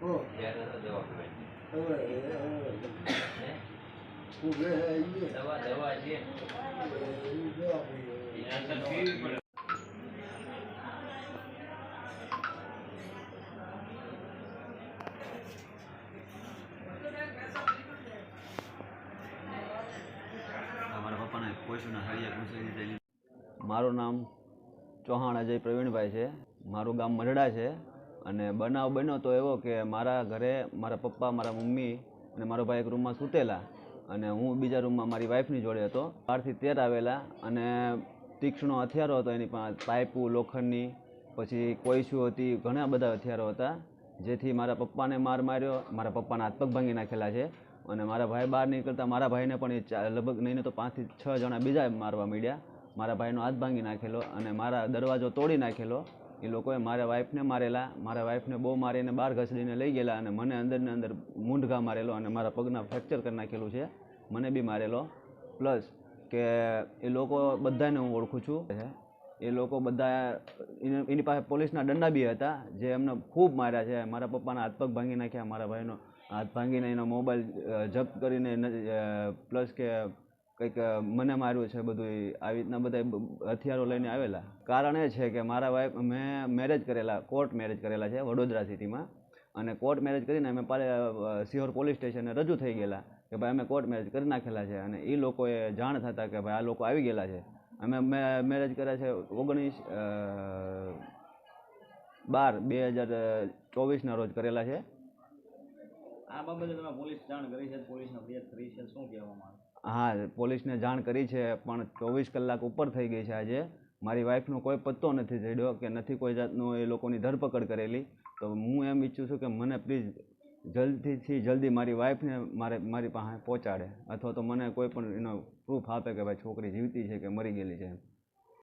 મારું નામ ચૌહાણ અજય પ્રવીણભાઈ છે. મારું ગામ મઢડા છે. અને બનાવ બન્યો તો એવો કે મારા ઘરે મારા પપ્પા, મારા મમ્મી અને મારો ભાઈ એક રૂમમાં સૂતેલા અને હું બીજા રૂમમાં મારી વાઈફની જોડે હતો. 12 થી 13 આવેલા અને તીક્ષ્ણ હથિયારો હતો એની પાસે, પાઇપો લોખંડની, પછી કોઈસું હતી, ઘણા બધા હથિયારો હતા. જેથી મારા પપ્પાને માર માર્યો, મારા પપ્પાના હાથ પગ ભાંગી નાખેલા છે. અને મારા ભાઈ બહાર નીકળતા મારા ભાઈને પણ લગભગ નહીં તો 5 થી 6 જણા બીજા મારવા માંડ્યા. મારા ભાઈનો હાથ ભાંગી નાખેલો અને મારા દરવાજો તોડી નાખેલો. એ લોકોએ મારા વાઈફને મારેલા, મારા વાઈફને બહુ મારીને બહાર ઘસડીને લઈ ગયેલા અને મને અંદરને અંદર મૂંઢઘા મારેલો અને મારા પગના ફ્રેક્ચર કરી નાખેલું છે. મને બી મારેલો. પ્લસ કે એ લોકો બધાને હું ઓળખું છું. એ લોકો બધા એની પાસે પોલીસના દંડા બી હતા જે એમને ખૂબ માર્યા છે. મારા પપ્પાના હાથ પગ ભાંગી નાખ્યા, મારા ભાઈનો હાથ ભાંગીને એનો મોબાઈલ જપ્ત કરીને, પ્લસ કે કંઈક મને માર્યું છે. બધું આવી રીતના બધા હથિયારો લઈને આવેલા. કારણ એ છે કે મારા વાઈફ, મેં મેરેજ કરેલા, કોર્ટ મેરેજ કરેલા છે વડોદરા સિટીમાં. અને કોર્ટ મેરેજ કરીને અમે સિહોર પોલીસ સ્ટેશને રજૂ થઈ ગયેલા કે ભાઈ અમે કોર્ટ મેરેજ કરી નાખેલા છે. અને એ લોકોએ જાણ થતાં કે ભાઈ આ લોકો આવી ગયેલા છે. અમે મેરેજ કર્યા છે 19/12/2024 રોજ કરેલા છે. આ બાબતે તમે પોલીસ જાણ કરી છે, પોલીસને ફરિયાદ કરી છે, શું કહેવામાં આવે? હા, પોલીસને જાણ કરી છે પણ 24 કલાક ઉપર થઈ ગઈ છે. આજે મારી વાઈફનો કોઈ પત્તો નથી ચડ્યો કે નથી કોઈ જાતનું એ લોકોની ધરપકડ કરેલી. તો હું એમ ઈચ્છું છું કે મને પ્લીઝ જલ્દીથી જલ્દી મારી વાઈફને મારી પાસે પહોંચાડે, અથવા તો મને કોઈ પણ એનો પ્રૂફ આપે કે ભાઈ છોકરી જીવતી છે કે મરી ગયેલી છે.